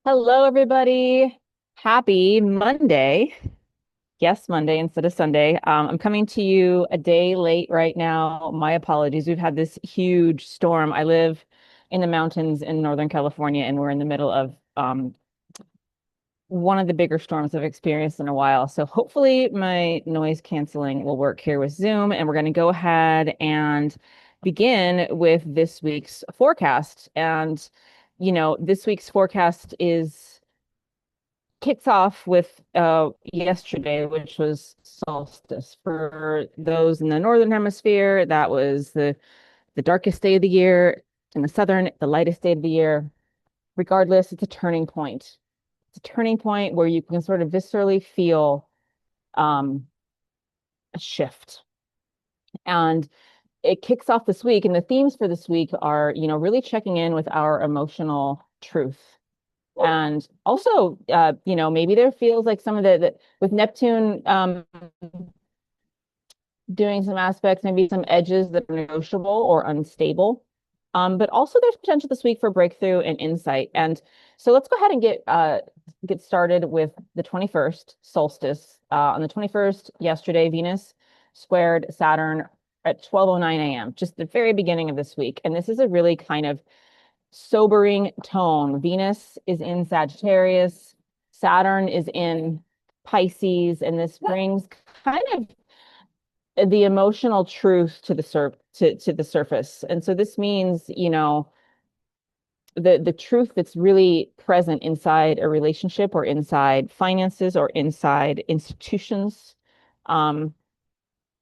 Hello, everybody. Happy Monday. Yes, Monday instead of Sunday. I'm coming to you a day late right now. My apologies. We've had this huge storm. I live in the mountains in Northern California, and we're in the middle of one of the bigger storms I've experienced in a while. So hopefully my noise canceling will work here with Zoom, and we're going to go ahead and begin with this week's forecast. And, this week's forecast is kicks off with yesterday, which was solstice. For those in the northern hemisphere, that was the darkest day of the year. In the southern, the lightest day of the year. Regardless, it's a turning point. It's a turning point where you can sort of viscerally feel um, a shift. And it kicks off this week, and the themes for this week are, really checking in with our emotional truth. And also, maybe there feels like some of the with Neptune doing some aspects, maybe some edges that are negotiable or unstable. But also there's potential this week for breakthrough and insight. And so let's go ahead and get started with the 21st solstice. On the 21st, yesterday, Venus squared Saturn at 12:09 a.m., just the very beginning of this week. And this is a really kind of sobering tone. Venus is in Sagittarius, Saturn is in Pisces, and this brings kind of the emotional truth to the surface. And so this means, the truth that's really present inside a relationship or inside finances or inside institutions. Um,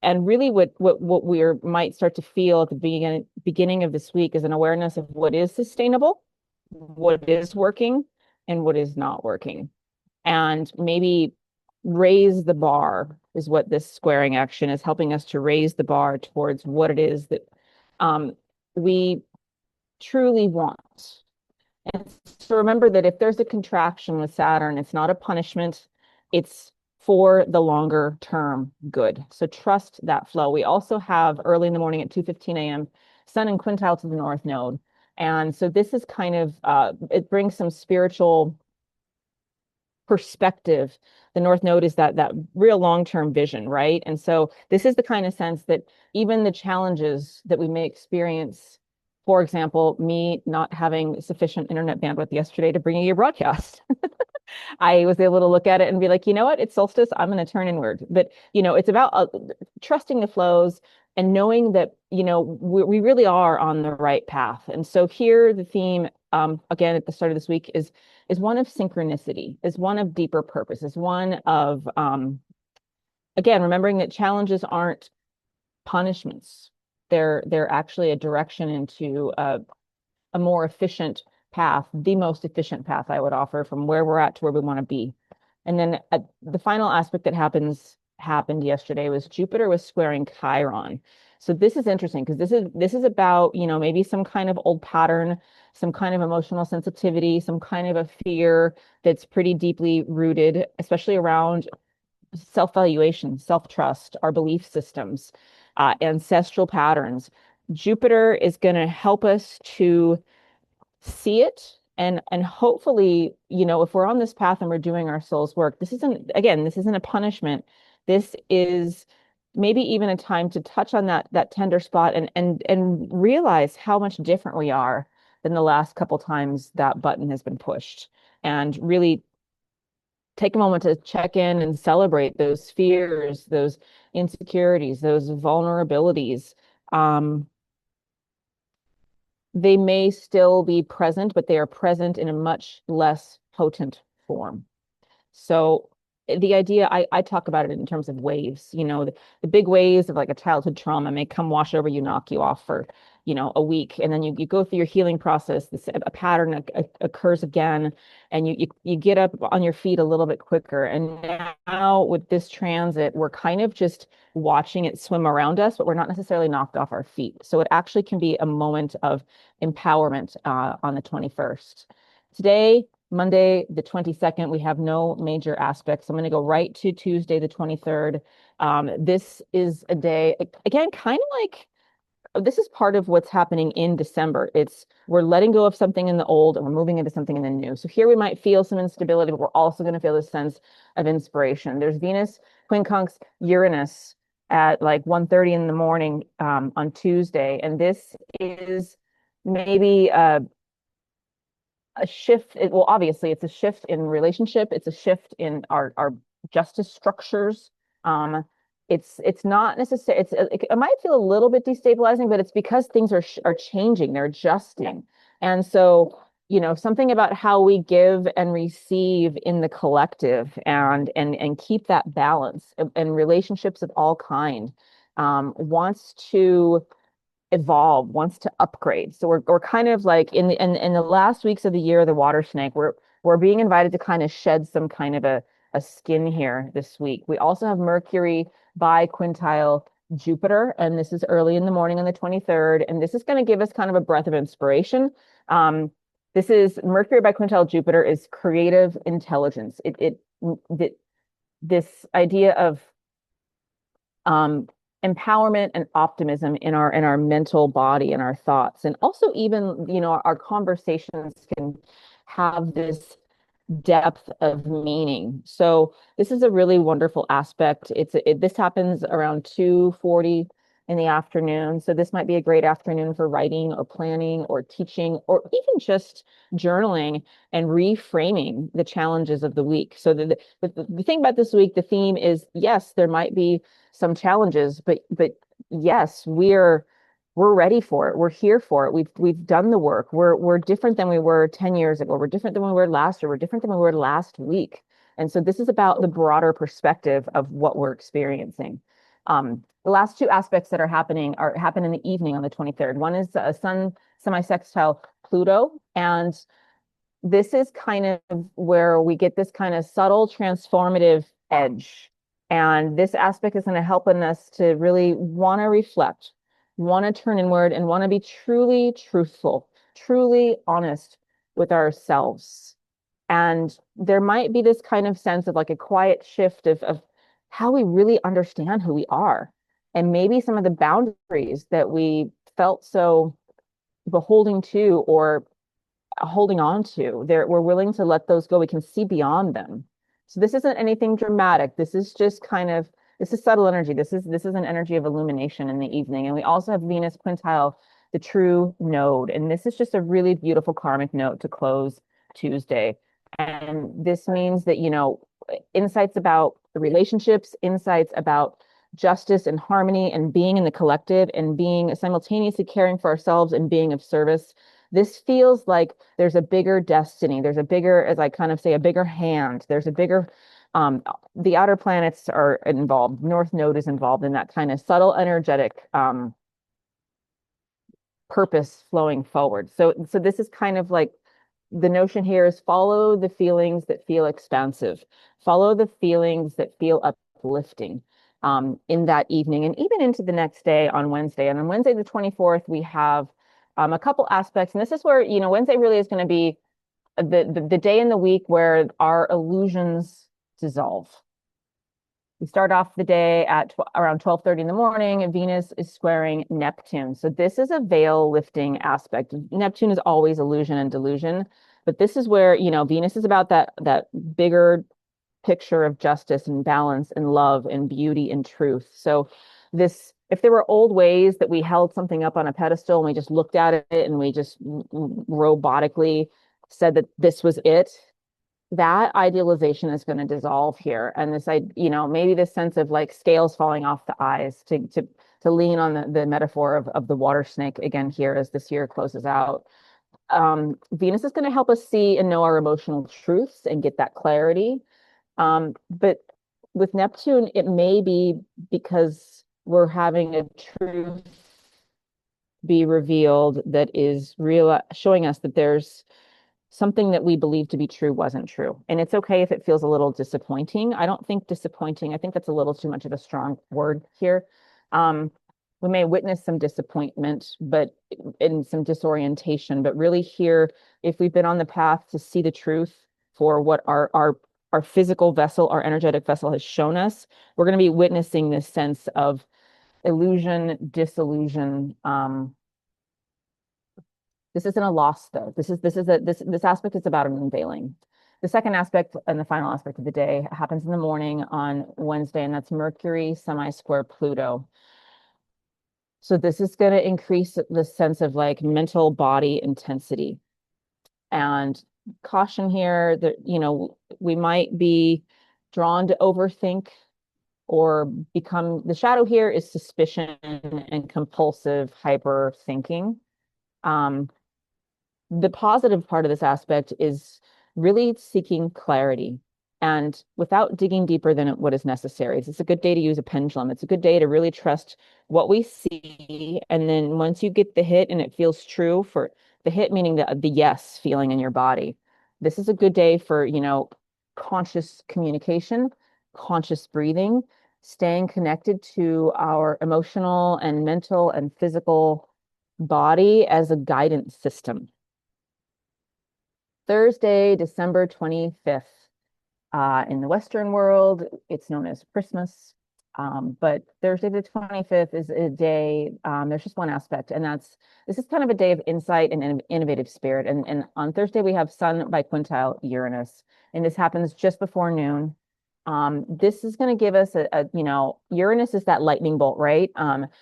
and really what we might start to feel at the beginning of this week is an awareness of what is sustainable, what is working, and what is not working. And maybe raise the bar is what this squaring action is helping us to raise the bar towards what it is that um, we truly want. And so remember that if there's a contraction with Saturn, it's not a punishment, it's for the longer term good. So trust that flow. We also have early in the morning at 2:15 a.m. Sun in quintile to the North Node. And so this is kind of it brings some spiritual perspective. The North Node is that real long-term vision, right? And so this is the kind of sense that even the challenges that we may experience, for example, me not having sufficient internet bandwidth yesterday to bring you your broadcast. I was able to look at it and be like, you know what? It's solstice. I'm going to turn inward. But, it's about trusting the flows and knowing that, we really are on the right path. And so here the theme, again, at the start of this week is one of synchronicity, is one of deeper purpose, is one of, again, remembering that challenges aren't punishments. They're actually a direction into a more efficient path, the most efficient path I would offer from where we're at to where we want to be. And then the final aspect that happened yesterday was Jupiter was squaring Chiron. So this is interesting because this is about, maybe some kind of old pattern, some kind of emotional sensitivity, some kind of a fear that's pretty deeply rooted, especially around self-valuation, self-trust, our belief systems, ancestral patterns. Jupiter is going to help us to see it and hopefully, if we're on this path and we're doing our soul's work, this isn't a punishment. This is maybe even a time to touch on that tender spot and realize how much different we are than the last couple times that button has been pushed, and really take a moment to check in and celebrate those fears, those insecurities, those vulnerabilities. They may still be present, but they are present in a much less potent form. So the idea, I talk about it in terms of waves, the big waves of like a childhood trauma may come wash over you, knock you off for, a week. And then you go through your healing process. A pattern occurs again, and you get up on your feet a little bit quicker. And now with this transit, we're kind of just watching it swim around us, but we're not necessarily knocked off our feet. So it actually can be a moment of empowerment on the 21st. Today, Monday, the 22nd, we have no major aspects. I'm going to go right to Tuesday, the 23rd. This is a day, again, kind of like this is part of what's happening in December. It's we're letting go of something in the old and we're moving into something in the new. So here we might feel some instability, but we're also going to feel this sense of inspiration. There's Venus quincunx Uranus at like 1:30 in the morning on Tuesday, and this is maybe a shift. Well, obviously, it's a shift in relationship. It's a shift in our justice structures. Um, it's not necessarily. It might feel a little bit destabilizing, but it's because things are changing. They're adjusting, and so something about how we give and receive in the collective, and keep that balance and relationships of all kind, wants to evolve, wants to upgrade. So we're kind of like in the last weeks of the year, the water snake, we're being invited to kind of shed some kind of a skin here this week. We also have Mercury by quintile Jupiter, and this is early in the morning on the 23rd, and this is going to give us kind of a breath of inspiration. This is Mercury by quintile Jupiter is creative intelligence. This idea of um, empowerment and optimism in our mental body and our thoughts, and also even our conversations can have this depth of meaning. So this is a really wonderful aspect. This happens around 2:40 in the afternoon. So this might be a great afternoon for writing or planning or teaching or even just journaling and reframing the challenges of the week. So the thing about this week, the theme is, yes, there might be some challenges, but yes, we're ready for it. We're here for it. We've done the work. We're different than we were 10 years ago. We're different than we were last year. We're different than we were last week. And so this is about the broader perspective of what we're experiencing. The last two aspects that happen in the evening on the 23rd. One is a sun semi-sextile Pluto, and this is kind of where we get this kind of subtle transformative edge. And this aspect is going to help in us to really want to reflect, want to turn inward, and want to be truly truthful, truly honest with ourselves. And there might be this kind of sense of like a quiet shift of how we really understand who we are. And maybe some of the boundaries that we felt so beholden to or holding on to. We're willing to let those go. We can see beyond them. So this isn't anything dramatic. This is just kind of this is subtle energy. This is an energy of illumination in the evening. And we also have Venus quintile, the true node. And this is just a really beautiful karmic note to close Tuesday. And this means that, insights about the relationships, insights about justice and harmony and being in the collective and being simultaneously caring for ourselves and being of service. This feels like there's a bigger destiny. There's a bigger, as I kind of say, a bigger hand. There's a bigger, the outer planets are involved. North Node is involved in that kind of subtle, energetic purpose flowing forward. So this is kind of like the notion here is follow the feelings that feel expansive, follow the feelings that feel uplifting in that evening and even into the next day on Wednesday. And on Wednesday, the 24th, we have a couple aspects. And this is where, Wednesday really is going to be the day in the week where our illusions dissolve. We start off the day at around 12:30 in the morning, and Venus is squaring Neptune. So this is a veil lifting aspect. Neptune is always illusion and delusion, but this is where, Venus is about that bigger picture of justice and balance and love and beauty and truth. So if there were old ways that we held something up on a pedestal and we just looked at it and we just robotically said that this was it, that idealization is going to dissolve here. And maybe this sense of like scales falling off the eyes to lean on the metaphor of the water snake again here as this year closes out. Venus is going to help us see and know our emotional truths and get that clarity. But with Neptune, it may be because we're having a truth be revealed that is real, showing us that there's something that we believe to be true wasn't true. And it's okay if it feels a little disappointing. I don't think disappointing, I think that's a little too much of a strong word here. We may witness some disappointment, but in some disorientation, but really here, if we've been on the path to see the truth for what our physical vessel, our energetic vessel has shown us, we're going to be witnessing this sense of illusion, disillusion. This isn't a loss though. This aspect is about an unveiling. The second aspect and the final aspect of the day happens in the morning on Wednesday, and that's Mercury semi-square Pluto. So this is going to increase the sense of like mental body intensity. And caution here that, we might be drawn to overthink or become, the shadow here is suspicion and compulsive hyper thinking. Um, the positive part of this aspect is really seeking clarity and without digging deeper than what is necessary. It's a good day to use a pendulum. It's a good day to really trust what we see. And then once you get the hit and it feels true, for the hit meaning the yes feeling in your body, this is a good day for, conscious communication, conscious breathing, staying connected to our emotional and mental and physical body as a guidance system. Thursday, December 25th. In the Western world, it's known as Christmas. But Thursday the 25th is a day, there's just one aspect, and this is kind of a day of insight and innovative spirit. And on Thursday, we have Sun by quintile Uranus, and this happens just before noon. This is going to give us Uranus is that lightning bolt, right?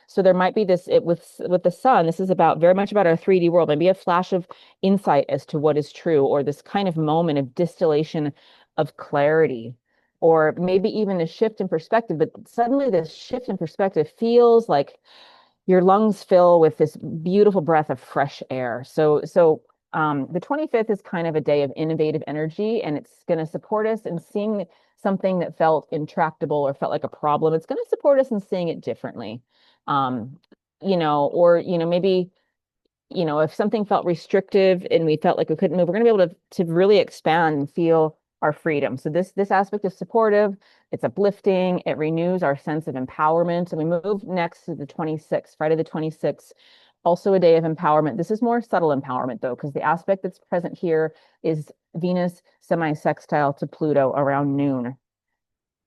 So there might be with the sun, this is about very much about our 3D world, maybe a flash of insight as to what is true, or this kind of moment of distillation of clarity, or maybe even a shift in perspective. But suddenly this shift in perspective feels like your lungs fill with this beautiful breath of fresh air. So the 25th is kind of a day of innovative energy, and it's going to support us in seeing something that felt intractable or felt like a problem. It's going to support us in seeing it differently. Um, or, maybe, if something felt restrictive and we felt like we couldn't move, we're going to be able to really expand and feel our freedom. So this aspect is supportive, it's uplifting, it renews our sense of empowerment. And we move next to the 26th, Friday the 26th, also a day of empowerment. This is more subtle empowerment though, because the aspect that's present here is Venus semi-sextile to Pluto around noon.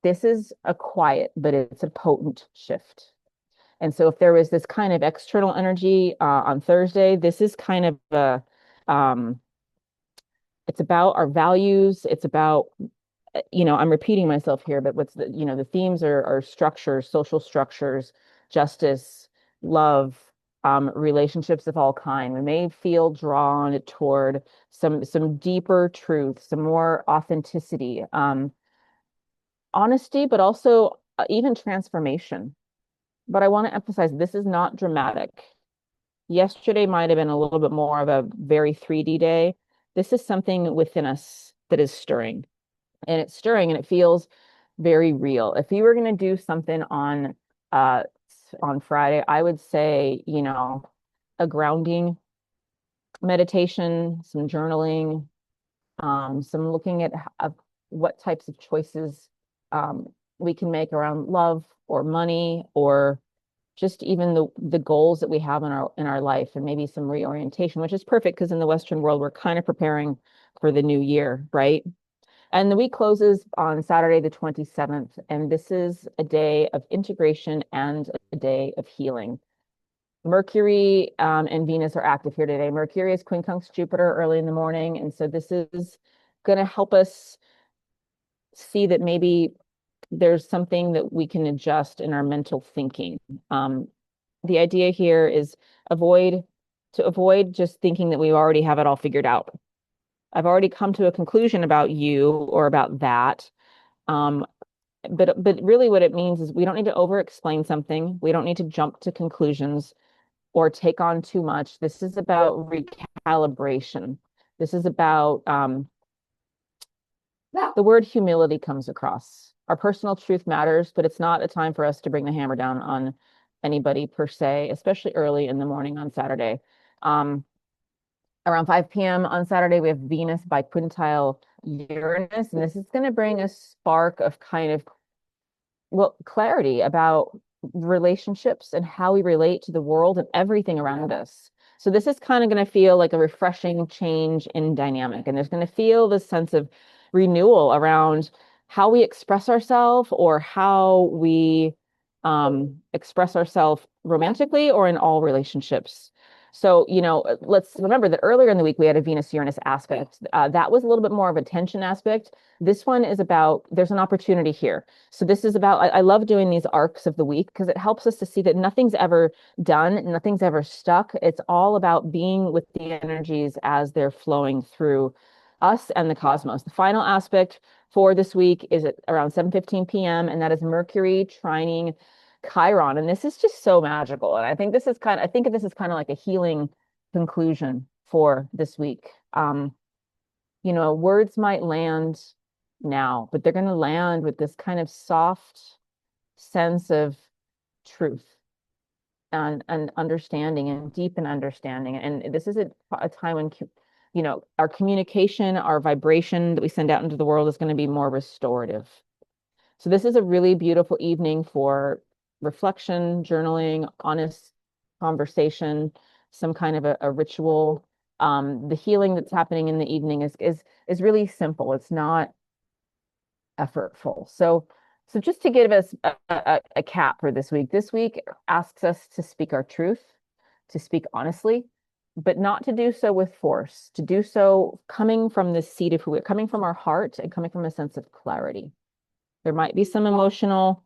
This is a quiet, but it's a potent shift. And so if there was this kind of external energy on Thursday, this is kind of it's about our values. It's about, I'm repeating myself here, but the themes are structures, social structures, justice, love, relationships of all kind. We may feel drawn toward some deeper truth, some more authenticity, honesty, but also even transformation. But I want to emphasize this is not dramatic. Yesterday might have been a little bit more of a very 3D day. This is something within us that is stirring, and it's stirring and it feels very real. If you were going to do something uh on Friday, I would say, a grounding meditation, some journaling, some looking at what types of choices we can make around love or money, or just even the goals that we have in our life, and maybe some reorientation, which is perfect because in the Western world we're kind of preparing for the new year, right? And the week closes on Saturday the 27th, and this is a day of integration and a day of healing. Mercury and Venus are active here today. Mercury is quincunx Jupiter early in the morning, and so this is going to help us see that maybe there's something that we can adjust in our mental thinking. The idea here is to avoid just thinking that we already have it all figured out. I've already come to a conclusion about you or about that. Um, but really what it means is we don't need to over explain something. We don't need to jump to conclusions or take on too much. This is about recalibration. This is about the word humility comes across. Our personal truth matters, but it's not a time for us to bring the hammer down on anybody per se, especially early in the morning on Saturday. Around 5 p.m. on Saturday, we have Venus by quintile Uranus, and this is going to bring a spark of kind of, clarity about relationships and how we relate to the world and everything around us. So this is kind of going to feel like a refreshing change in dynamic, and there's going to feel this sense of renewal around how we express ourselves, or how we express ourselves romantically or in all relationships. So, let's remember that earlier in the week we had a Venus Uranus aspect. That was a little bit more of a tension aspect. This one is about there's an opportunity here. So, this is about, I love doing these arcs of the week because it helps us to see that nothing's ever done, nothing's ever stuck. It's all about being with the energies as they're flowing through us and the cosmos. The final aspect for this week is at around 7:15 p.m., and that is Mercury trining Chiron. And this is just so magical. And I think of this as kind of like a healing conclusion for this week. Words might land now, but they're going to land with this kind of soft sense of truth and understanding and deep and understanding. And this is a time when our communication, our vibration that we send out into the world is going to be more restorative. So this is a really beautiful evening for reflection, journaling, honest conversation, some kind of a ritual. The healing that's happening in the evening is really simple. It's not effortful. So just to give us a cap for this week asks us to speak our truth, to speak honestly, but not to do so with force, to do so coming from the seat of who we're coming from our heart and coming from a sense of clarity. There might be some emotional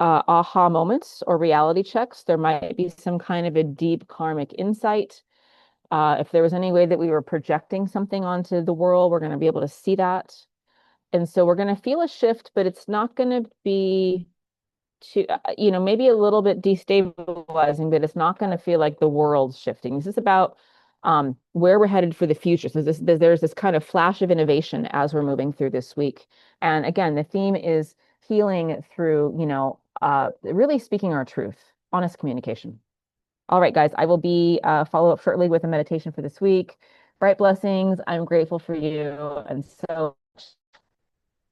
aha moments or reality checks. There might be some kind of a deep karmic insight. If there was any way that we were projecting something onto the world, we're going to be able to see that. And so we're going to feel a shift, but it's not going to be too, maybe a little bit destabilizing, but it's not going to feel like the world's shifting. This is about where we're headed for the future. So there's this kind of flash of innovation as we're moving through this week. And again, the theme is healing through, really speaking our truth, honest communication. All right, guys, I will be follow up shortly with a meditation for this week. Bright blessings. I'm grateful for you. And so